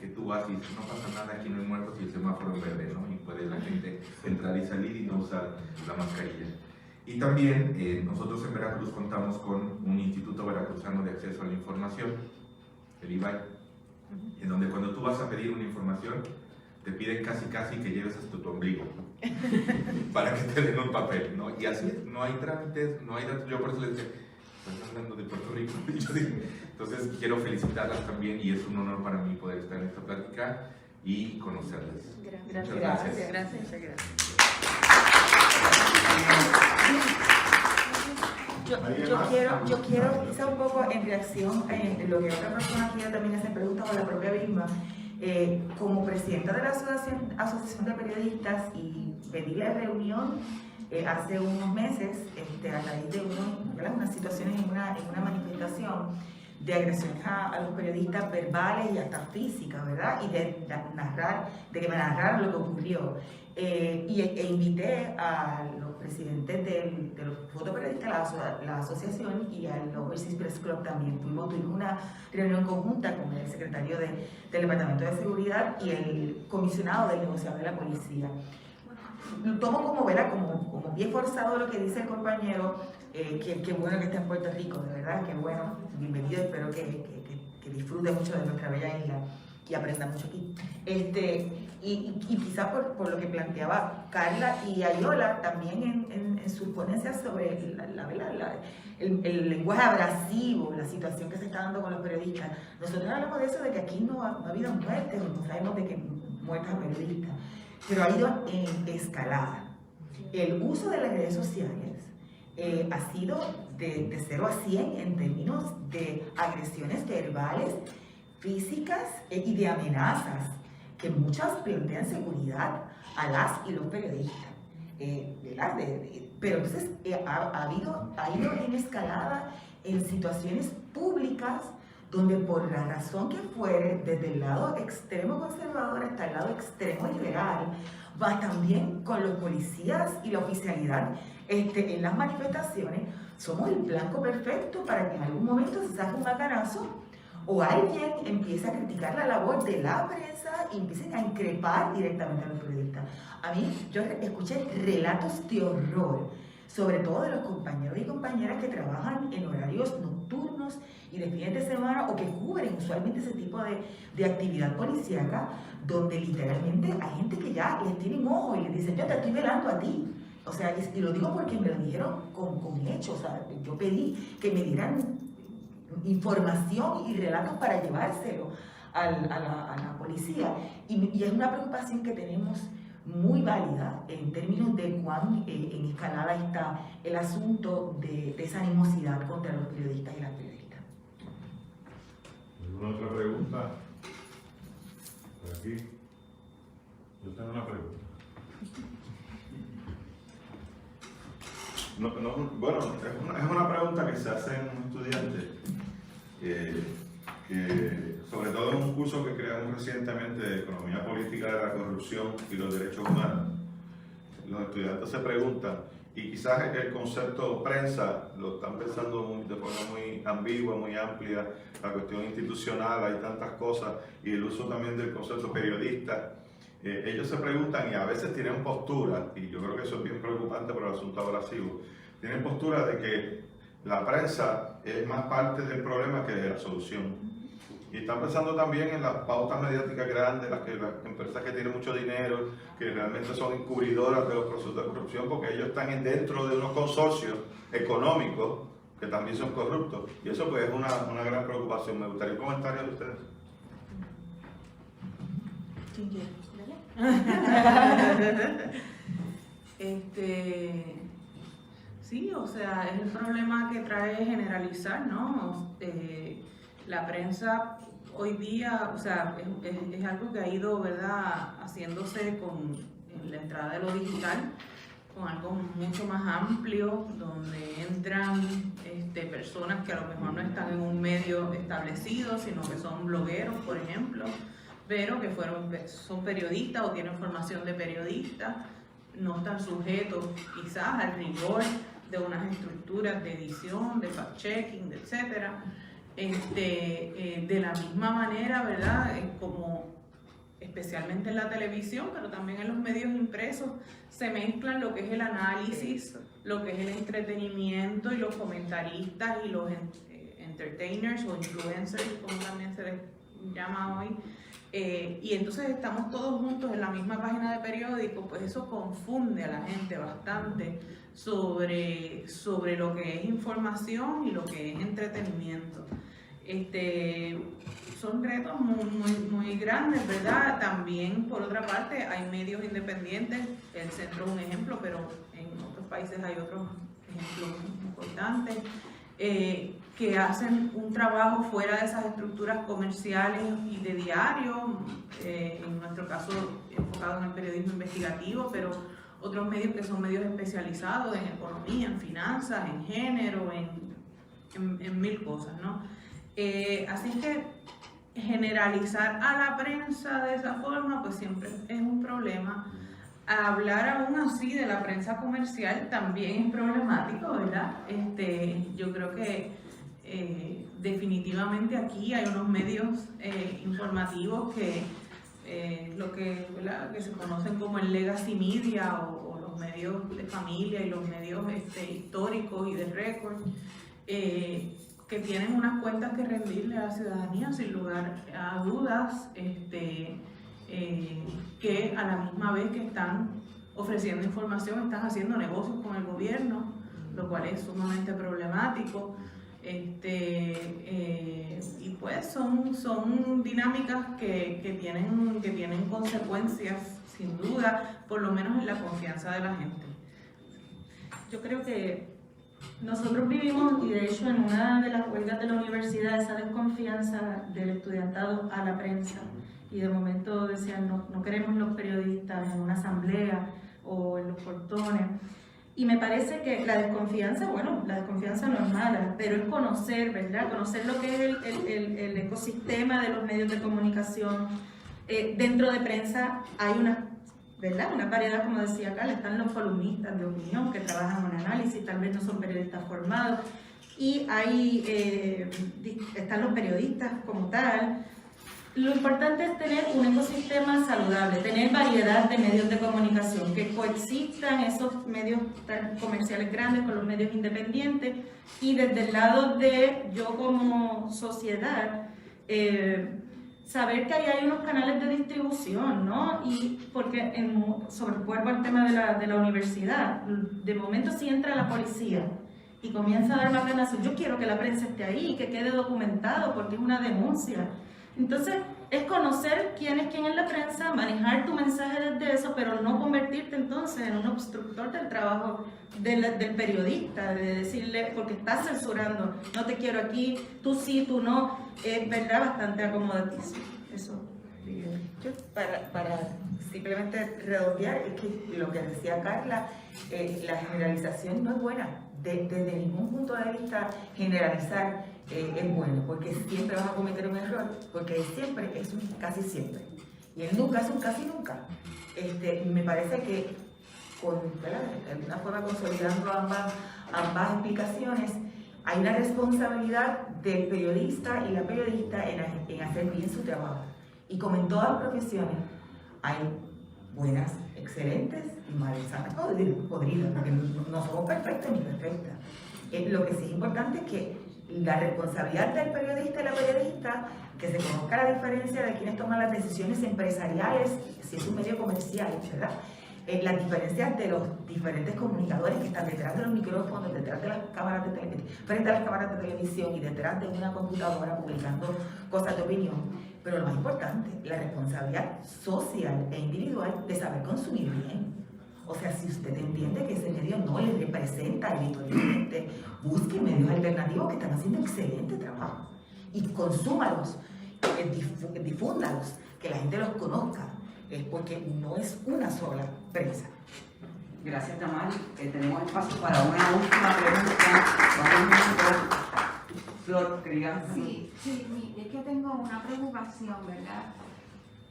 que tú vas y dices, no pasa nada, aquí no hay muertos y el semáforo en verde, ¿no? Y puede la gente entrar y salir y no usar la mascarilla. Y también nosotros en Veracruz contamos con un Instituto Veracruzano de Acceso a la Información, el IVAI, en donde cuando tú vas a pedir una información, te piden casi que lleves hasta tu ombligo para que te den un papel, ¿no? Y así es, no hay trámites, no hay datos. Yo por eso les decía, están hablando de Puerto Rico. Entonces quiero felicitarlas también y es un honor para mí poder estar en esta plática y conocerles. Gracias. Muchas gracias. Gracias. Yo quiero quizá un poco en reacción a lo que otra persona quiere también hacer preguntas o la propia misma. Como presidenta de la Asociación de Periodistas y pedí la reunión hace unos meses a raíz de unas situaciones en una manifestación de agresiones a los periodistas verbales y hasta físicas, ¿verdad? Y de que me narraran lo que ocurrió. E invité a los presidentes de los fotoperiodistas, la asociación, y al Overseas Press Club también. Tuvimos una reunión conjunta con el secretario del Departamento de Seguridad y el comisionado del negociado de la policía. Lo tomo como bien forzado lo que dice el compañero, que bueno que está en Puerto Rico, de verdad, que bueno, bienvenido, espero que disfrute mucho de nuestra bella isla y aprenda mucho aquí. Y quizás por lo que planteaba Carla y Ayola también en sus ponencias sobre el lenguaje abrasivo, la situación que se está dando con los periodistas. Nosotros hablamos de eso, de que aquí no ha habido muertes, no sabemos de que muertes a periodistas, pero ha ido en escalada. El uso de las redes sociales ha sido de 0 a 100 en términos de agresiones verbales, físicas y de amenazas, que muchas plantean seguridad a las y los periodistas. Pero entonces ha ido en escalada en situaciones públicas donde por la razón que fuere, desde el lado extremo conservador hasta el lado extremo liberal, va también con los policías y la oficialidad en las manifestaciones. Somos el blanco perfecto para que en algún momento se saque un macanazo o alguien empiece a criticar la labor de la prensa y empiecen a increpar directamente a los periodistas. A mí, yo escuché relatos de horror, sobre todo de los compañeros y compañeras que trabajan en horarios nocturnos y de fines de semana o que cubren usualmente ese tipo de actividad policíaca, donde literalmente hay gente que ya les tiene un ojo y les dicen, yo te estoy velando a ti. O sea, y lo digo porque me lo dijeron con hechos. O sea, yo pedí que me dieran información y relatos para llevárselo a la policía. Y es una preocupación que tenemos muy válida en términos de cuán en escalada está el asunto de esa animosidad contra los periodistas y las periodistas. ¿Alguna otra pregunta? Por aquí. Yo tengo una pregunta. Bueno, es una pregunta que se hacen estudiantes, que sobre todo en un curso que creamos recientemente de Economía Política de la Corrupción y los Derechos Humanos. Los estudiantes se preguntan, y quizás el concepto prensa lo están pensando de forma muy ambigua, muy amplia, la cuestión institucional, hay tantas cosas, y el uso también del concepto periodista. Ellos se preguntan y a veces tienen postura, y yo creo que eso es bien preocupante por el asunto abrasivo, tienen postura de que la prensa es más parte del problema que de la solución. Y están pensando también en las pautas mediáticas grandes, las empresas que tienen mucho dinero, que realmente son encubridoras de los procesos de corrupción, porque ellos están dentro de unos consorcios económicos que también son corruptos. Y eso pues es una gran preocupación. Me gustaría un comentario de ustedes. ¿Quién quiere? Sí, o sea, es el problema que trae generalizar, ¿no? La prensa hoy día, o sea, es algo que ha ido, ¿verdad?, haciéndose con la entrada de lo digital, con algo mucho más amplio, donde entran personas que a lo mejor no están en un medio establecido, sino que son blogueros, por ejemplo, pero que son periodistas o tienen formación de periodistas, no están sujetos quizás al rigor de unas estructuras de edición, de fact-checking, etcétera. De la misma manera, ¿verdad?, como especialmente en la televisión, pero también en los medios impresos, se mezclan lo que es el análisis, lo que es el entretenimiento y los comentaristas y los entertainers o influencers, como también se les llama hoy. Y entonces estamos todos juntos en la misma página de periódico, pues eso confunde a la gente bastante sobre lo que es información y lo que es entretenimiento. son retos muy grandes, ¿verdad? También, por otra parte, hay medios independientes, el centro es un ejemplo, pero en otros países hay otros ejemplos importantes, que hacen un trabajo fuera de esas estructuras comerciales y de diario, en nuestro caso enfocado en el periodismo investigativo, pero otros medios que son medios especializados en economía, en finanzas, en género, en mil cosas, ¿no? Así que generalizar a la prensa de esa forma, pues siempre es un problema. Hablar aún así de la prensa comercial también es problemático, ¿verdad? Yo creo que definitivamente aquí hay unos medios informativos que ¿verdad? Que se conocen como el legacy media o los medios de familia y los medios históricos y de récord, que tienen unas cuentas que rendirle a la ciudadanía sin lugar a dudas, que a la misma vez que están ofreciendo información, están haciendo negocios con el gobierno, lo cual es sumamente problemático. Y pues son dinámicas que tienen consecuencias, sin duda, por lo menos en la confianza de la gente. Yo creo que nosotros vivimos, y de hecho en una de las huelgas de la universidad, esa desconfianza del estudiantado a la prensa, y de momento decían no queremos los periodistas en una asamblea o en los portones. Y me parece que la desconfianza, bueno, la desconfianza no es mala, pero es conocer, ¿verdad? Conocer lo que es el ecosistema de los medios de comunicación. Dentro de prensa hay una, ¿verdad? Una variedad, como decía Carla, están los columnistas de opinión que trabajan en análisis, tal vez no son periodistas formados, y están los periodistas como tal. Lo importante es tener un ecosistema saludable, tener variedad de medios de comunicación, que coexistan esos medios comerciales grandes con los medios independientes, y desde el lado de yo como sociedad, saber que ahí hay unos canales de distribución, ¿no? Y porque, vuelvo al tema de la universidad, de momento si entra la policía y comienza a dar más ordenación, yo quiero que la prensa esté ahí, que quede documentado, porque es una denuncia. Entonces, es conocer quién es quién en la prensa, manejar tu mensaje desde eso, pero no convertirte entonces en un obstructor del trabajo del periodista, de decirle, porque estás censurando, no te quiero aquí, tú sí, tú no, es verdad, bastante acomodaticio. Eso. Yo, para simplemente redondear, es que lo que decía Carla, la generalización no es buena. Desde ningún punto de vista generalizar es bueno, porque siempre vas a cometer un error, porque siempre es un casi siempre, y el nunca es un casi nunca. Me parece que de alguna forma consolidando ambas explicaciones, hay una responsabilidad del periodista y la periodista en hacer bien su trabajo. Y como en todas las profesiones, hay buenas, excelentes y malas, podridas, porque no somos perfectos ni perfectas. Lo que sí es importante es que la responsabilidad del periodista y la periodista, que se conozca la diferencia de quienes toman las decisiones empresariales, si es un medio comercial, ¿verdad? Las diferencias de los diferentes comunicadores que están detrás de los micrófonos, detrás de las cámaras de televisión, frente a las cámaras de televisión y detrás de una computadora publicando cosas de opinión. Pero lo más importante, la responsabilidad social e individual de saber consumir bien. O sea, si usted entiende que ese medio no le representa editorialmente, busque medios alternativos que están haciendo excelente trabajo y consúmalos, difúndalos, que la gente los conozca, porque no es una sola prensa. Gracias, Tamara. Tenemos espacio para una última pregunta. Vamos Flor, querida. Sí, es que tengo una preocupación, ¿verdad?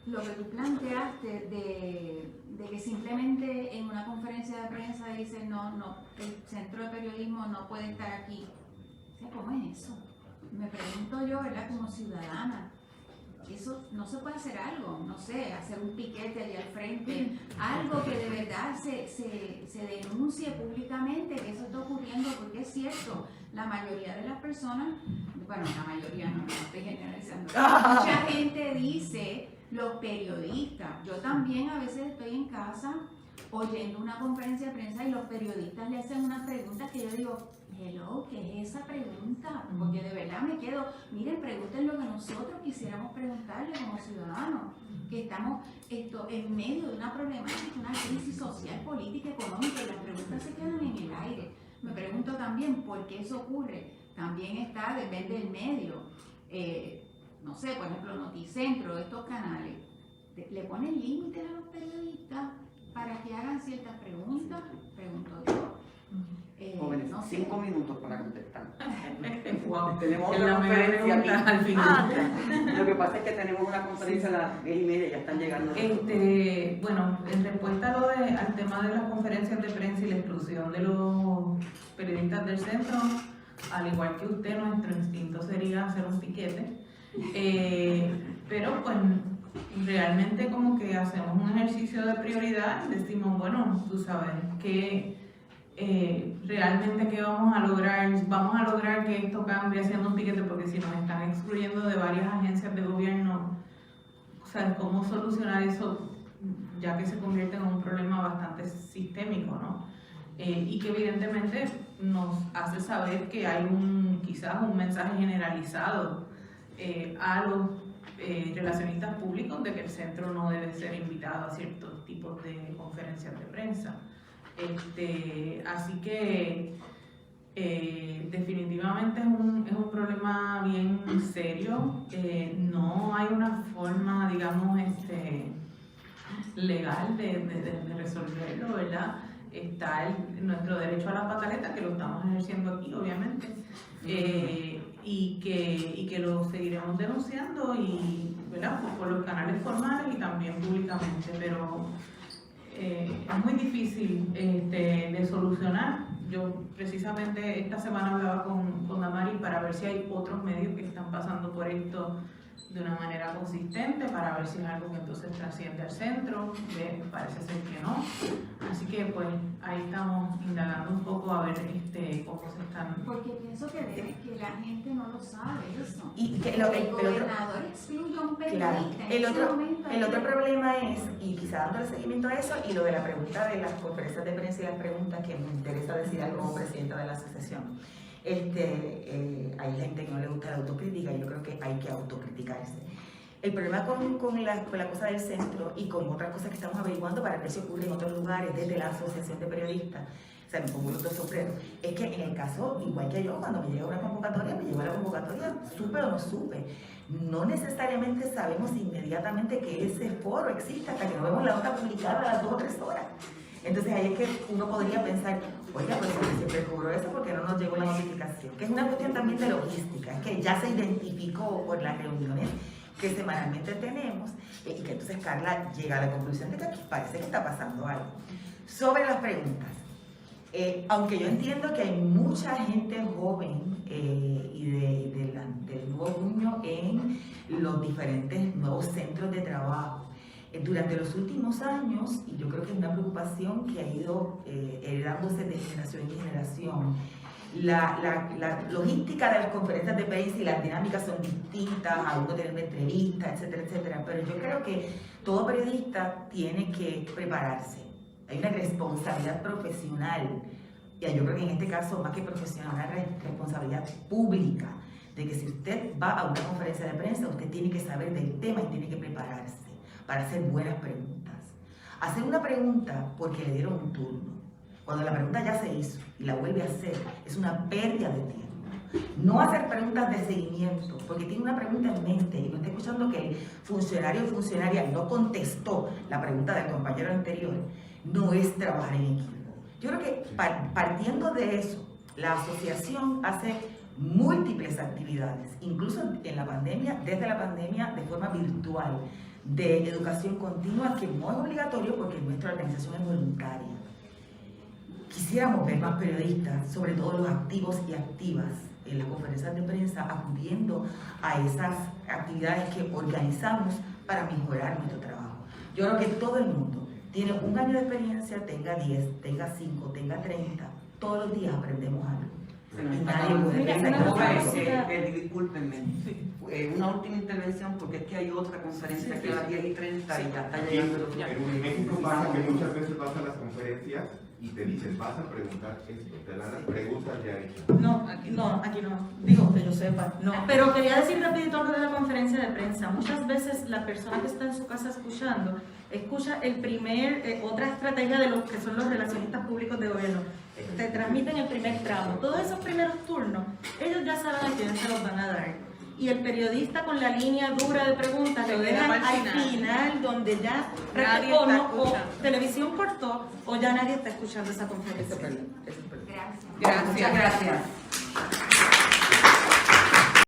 Lo que tú planteaste de que simplemente en una conferencia de prensa dicen no, el centro de periodismo no puede estar aquí. ¿Cómo es eso? Me pregunto yo, ¿verdad? Como ciudadana, eso no se puede hacer algo, no sé, hacer un piquete allí al frente, algo que de verdad se denuncie públicamente que eso está ocurriendo, porque es cierto, la mayoría de las personas, bueno, la mayoría no estoy generalizando, mucha gente dice, los periodistas, yo también a veces estoy en casa oyendo una conferencia de prensa y los periodistas le hacen unas preguntas que yo digo, hello, ¿qué es esa pregunta? Porque de verdad me quedo, miren, pregunten lo que nosotros quisiéramos preguntarle como ciudadanos, que estamos en medio de una problemática, una crisis social, política, económica, y las preguntas se quedan en el aire. Me pregunto también por qué eso ocurre. También depende del medio. No sé, por ejemplo, Noticentro, estos canales, le ponen límites a los periodistas para que hagan ciertas preguntas, pregunto yo. Jóvenes, no sé. 5 minutos para contestar. Wow. Tenemos Es otra la mejor conferencia pregunta aquí. al final. Lo que pasa es que tenemos una conferencia a las 10:30, ya están llegando. Bueno, en respuesta a al tema de las conferencias de prensa y la exclusión de los periodistas del centro, al igual que usted, nuestro instinto sería hacer un piquete, pero pues realmente como que hacemos un ejercicio de prioridad, decimos, bueno, tú sabes que realmente que vamos a lograr que esto cambie haciendo un piquete, porque si nos están excluyendo de varias agencias de gobierno, ¿sabes cómo solucionar eso? Ya que se convierte en un problema bastante sistémico, ¿no? Y que evidentemente nos hace saber que hay quizás un mensaje generalizado a los relacionistas públicos de que el centro no debe ser invitado a ciertos tipos de conferencias de prensa. Así que definitivamente es un problema bien serio. No hay una forma, digamos, legal de resolverlo, ¿verdad? Está nuestro derecho a la pataleta, que lo estamos ejerciendo aquí, obviamente, y que lo seguiremos denunciando, y, ¿verdad? Por los canales formales y también públicamente, pero es muy difícil de solucionar. Yo precisamente esta semana hablaba con Damari para ver si hay otros medios que están pasando por esto de una manera consistente, para ver si es algo que entonces trasciende al centro. Parece ser que no. Así que pues ahí estamos indagando un poco a ver cómo se están... Porque pienso que la gente no lo sabe eso. Y que el gobernador excluye a un periodista. Claro. El otro problema es, y quizá dándole seguimiento a eso, y lo de la pregunta de las conferencias de prensa y las preguntas, que me interesa decir algo como presidenta de la asociación. Hay gente que no le gusta la autocrítica, y yo creo que hay que autocriticarse. El problema con la cosa del centro y con otras cosas que estamos averiguando para ver si ocurre en otros lugares desde la asociación de periodistas, o sea, me pongo los dos sombreros, es que en el caso, igual que yo, cuando me llega una convocatoria, me llegó la convocatoria, supe o no supe. No necesariamente sabemos inmediatamente que ese foro existe hasta que no vemos la nota publicada a las 2 o 3 horas. Entonces ahí es que uno podría pensar, oiga, pues siempre cobró eso porque no nos llegó la notificación, que es una cuestión también de logística, es que ya se identificó por las reuniones que semanalmente tenemos, y que entonces Carla llega a la conclusión de que aquí parece que está pasando algo. Sobre las preguntas, aunque yo entiendo que hay mucha gente joven y del nuevo Nuño en los diferentes nuevos centros de trabajo, durante los últimos años, y yo creo que es una preocupación que ha ido heredándose de generación en generación, la logística de las conferencias de prensa y las dinámicas son distintas, a uno tener una entrevista, etcétera, etcétera, pero yo creo que todo periodista tiene que prepararse. Hay una responsabilidad profesional, y yo creo que en este caso, más que profesional, una responsabilidad pública, de que si usted va a una conferencia de prensa, usted tiene que saber del tema y tiene que prepararse para hacer buenas preguntas. Hacer una pregunta porque le dieron un turno, cuando la pregunta ya se hizo y la vuelve a hacer, es una pérdida de tiempo. No hacer preguntas de seguimiento, porque tiene una pregunta en mente y no está escuchando que el funcionario o funcionaria no contestó la pregunta del compañero anterior, no es trabajar en equipo. Yo creo que partiendo de eso, la asociación hace múltiples actividades, incluso en la pandemia, desde la pandemia, de forma virtual, de educación continua, que no es obligatorio porque nuestra organización es voluntaria. Quisiéramos ver más periodistas, sobre todo los activos y activas, en las conferencias de prensa, acudiendo a esas actividades que organizamos para mejorar nuestro trabajo. Yo creo que todo el mundo tiene un año de experiencia, tenga 10, tenga 5, tenga 30, todos los días aprendemos algo. Se nos Y está nadie acabando puede el pensar tiempo, que no parece- discúlpenme. Sí. una última intervención, porque es que hay otra conferencia que a las 10:30 y ya está Aquí, llegando el otro. en México pasa que muchas veces vas a las conferencias y te dicen, vas a preguntar esto, te dan las preguntas ya hechas. No, aquí no. Digo, que yo sepa, no. Pero quería decir rapidito algo de la conferencia de prensa. Muchas veces la persona que está en su casa escuchando, escucha otra estrategia de los que son los relacionistas públicos de gobierno. Te transmiten el primer tramo. Todos esos primeros turnos, ellos ya saben a quién se los van a dar. Y el periodista con la línea dura de preguntas lo dejan al final, donde ya Nadie o está no, o escuchando. televisión cortó o ya nadie está escuchando esa conferencia. Gracias. Gracias. Muchas gracias.